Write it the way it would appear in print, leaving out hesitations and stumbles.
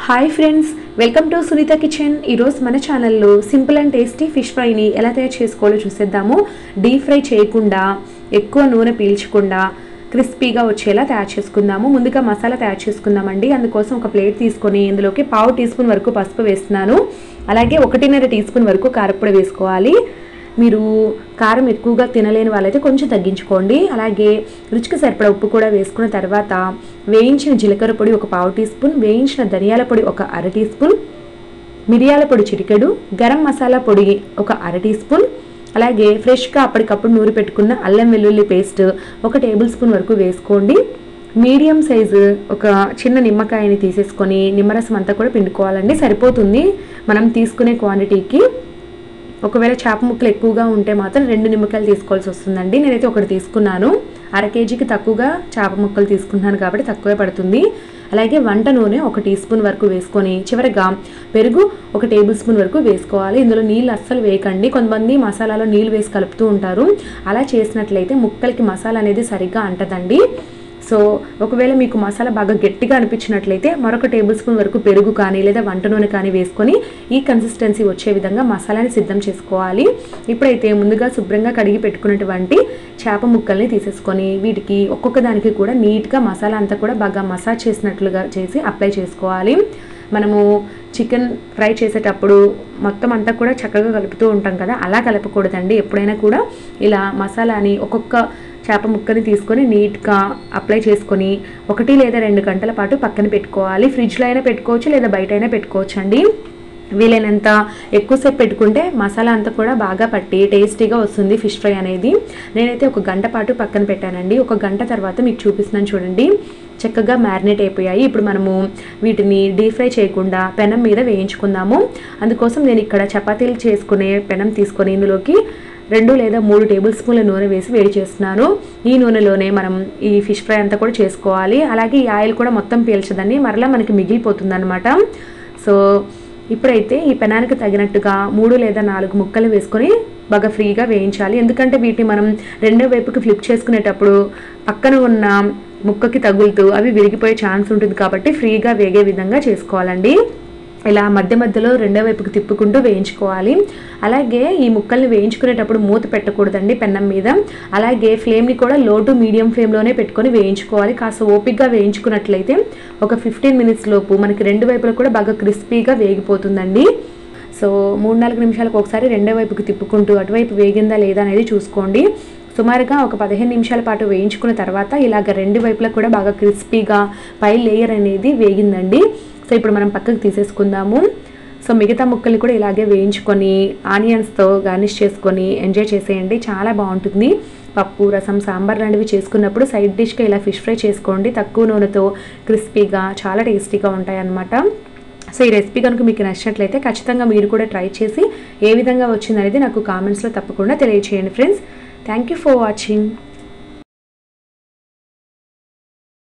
Hi friends, welcome to Sunitha kitchen. ఈరోజు మన ఛానల్లో సింపుల్ అండ్ టేస్టీ ఫిష్ ఫ్రైని ఎలా తయారు చేసుకోవాలో చూసేద్దాము. డీప్ ఫ్రై చేయకుండా, ఎక్కువ నూనె పీల్చకుండా క్రిస్పీగా వచ్చేలా తయారు చేసుకుందాము. ముందుగా మసాలా తయారు చేసుకుందామండి. అందుకోసం ఒక ప్లేట్ తీసుకొని ఇందులోకి 1/2 టీ స్పూన్ వరకు పసుపు వేస్తున్నాను. అలాగే 1.5 టీ స్పూన్ వరకు కారప్పొడి వేసుకోవాలి. మీరు కారం ఎక్కువగా తినలేని వాళ్ళైతే కొంచెం తగ్గించుకోండి. అలాగే రుచికి సరిపడా ఉప్పు కూడా వేసుకున్న తర్వాత వేయించిన జీలకర్ర పొడి ఒక 1/2 టీ స్పూన్, వేయించిన ధనియాల పొడి ఒక 1/2 టీ స్పూన్, మిరియాల పొడి చిటికెడు, గరం మసాలా పొడి ఒక 1/2 టీ స్పూన్, అలాగే ఫ్రెష్గా అప్పటికప్పుడు నూరి పెట్టుకున్న అల్లం వెల్లుల్లి పేస్ట్ 1 టేబుల్ స్పూన్ వరకు వేసుకోండి. మీడియం సైజు ఒక చిన్న నిమ్మకాయని తీసేసుకొని నిమ్మరసం అంతా కూడా పిండుకోవాలండి. సరిపోతుంది మనం తీసుకునే క్వాంటిటీకి. ఒకవేళ చేప ముక్కలు ఎక్కువగా ఉంటే మాత్రం 2 నిమ్మకాయలు తీసుకోవాల్సి వస్తుందండి. నేనైతే 1 తీసుకున్నాను. 1/2 కేజీకి తక్కువగా చేప ముక్కలు తీసుకుంటున్నాను కాబట్టి తక్కువే పడుతుంది. అలాగే వంట నూనె 1 టీ స్పూన్ వరకు వేసుకొని చివరిగా పెరుగు 1 టేబుల్ స్పూన్ వరకు వేసుకోవాలి. ఇందులో నీళ్ళు అస్సలు వేయకండి. కొంతమంది మసాలాలో నీళ్ళు వేసి కలుపుతూ ఉంటారు. అలా చేసినట్లయితే ముక్కలకి మసాలా అనేది సరిగ్గా అంటదండి. సో ఒకవేళ మీకు మసాలా బాగా గట్టిగా అనిపించినట్లయితే మరొక టేబుల్ స్పూన్ వరకు పెరుగు కానీ లేదా వంట నూనె కానీ వేసుకొని ఈ కన్సిస్టెన్సీ వచ్చే విధంగా మసాలాని సిద్ధం చేసుకోవాలి. ఇప్పుడైతే ముందుగా శుభ్రంగా కడిగి పెట్టుకున్నటువంటి చేప ముక్కల్ని తీసేసుకొని వీటికి ఒక్కొక్క దానికి కూడా నీట్గా మసాలా అంతా కూడా బాగా మసాజ్ చేసినట్లుగా చేసి అప్లై చేసుకోవాలి. మనము చికెన్ ఫ్రై చేసేటప్పుడు మొత్తం అంతా కూడా చక్కగా కలుపుతూ ఉంటాం కదా, అలా కలపకూడదండి. ఎప్పుడైనా కూడా ఇలా మసాలాని ఒక్కొక్క చేప ముక్కని తీసుకొని నీట్గా అప్లై చేసుకొని 1 లేదా 2 గంటల పాటు పక్కన పెట్టుకోవాలి. ఫ్రిడ్జ్లో అయినా పెట్టుకోవచ్చు లేదా బయట అయినా పెట్టుకోవచ్చు అండి. వీలైనంత ఎక్కువసేపు పెట్టుకుంటే మసాలా అంతా కూడా బాగా పట్టి టేస్టీగా వస్తుంది ఫిష్ ఫ్రై అనేది. నేనైతే 1 గంట పాటు పక్కన పెట్టానండి. 1 గంట తర్వాత మీకు చూపిస్తున్నాను చూడండి, చక్కగా మ్యారినేట్ అయిపోయాయి. ఇప్పుడు మనము వీటిని డీప్ ఫ్రై చేయకుండా పెనం మీద వేయించుకుందాము. అందుకోసం నేను ఇక్కడ చపాతీలు చేసుకునే పెనం తీసుకొని ఇందులోకి 2 లేదా 3 టేబుల్ స్పూన్ల నూనె వేసి వేడి చేస్తున్నాను. ఈ నూనెలోనే మనం ఈ ఫిష్ ఫ్రై అంతా కూడా చేసుకోవాలి. అలాగే ఈ ఆయిల్ కూడా మొత్తం పీల్చదండి, మరలా మనకి మిగిలిపోతుంది అనమాట. సో ఇప్పుడైతే ఈ పెనానికి తగినట్టుగా 3 లేదా 4 ముక్కలు వేసుకొని బాగా ఫ్రీగా వేయించాలి. ఎందుకంటే వీటిని మనం రెండో వైపుకి ఫ్లిప్ చేసుకునేటప్పుడు పక్కన ఉన్న ముక్కకి తగులుతూ అవి విరిగిపోయే ఛాన్స్ ఉంటుంది కాబట్టి ఫ్రీగా వేగే విధంగా చేసుకోవాలండి. ఇలా మధ్య మధ్యలో రెండో వైపుకి తిప్పుకుంటూ వేయించుకోవాలి. అలాగే ఈ ముక్కల్ని వేయించుకునేటప్పుడు మూత పెట్టకూడదండి పెన్నం మీద. అలాగే ఫ్లేమ్ని కూడా లో టు మీడియం ఫ్లేమ్లోనే పెట్టుకొని వేయించుకోవాలి. కాస్త ఓపిక్గా వేయించుకున్నట్లయితే ఒక 15 మినిట్స్ లోపు మనకి 2 వైపులా కూడా బాగా క్రిస్పీగా వేగిపోతుందండి. సో 3-4 నిమిషాలకు ఒకసారి రెండో వైపుకి తిప్పుకుంటూ అటువైపు వేగిందా లేదా అనేది చూసుకోండి. సుమారుగా ఒక 15 నిమిషాల పాటు వేయించుకున్న తర్వాత ఇలాగ 2 వైపులా కూడా బాగా క్రిస్పీగా పై లేయర్ అనేది వేగిందండి. సో ఇప్పుడు మనం పక్కకు తీసేసుకుందాము. సో మిగతా ముక్కల్ని కూడా ఇలాగే వేయించుకొని ఆనియన్స్తో గార్నిష్ చేసుకొని ఎంజాయ్ చేసేయండి. చాలా బాగుంటుంది. పప్పు, రసం, సాంబార్ లాంటివి చేసుకున్నప్పుడు సైడ్ డిష్గా ఇలా ఫిష్ ఫ్రై చేసుకోండి. తక్కువ నూనెతో క్రిస్పీగా చాలా టేస్టీగా ఉంటాయన్నమాట. సో ఈ రెసిపీ కనుక మీకు నచ్చినట్లయితే ఖచ్చితంగా మీరు కూడా ట్రై చేసి ఏ విధంగా వచ్చిందనేది నాకు కామెంట్స్లో తప్పకుండా తెలియచేయండి friends. Thank you for watching.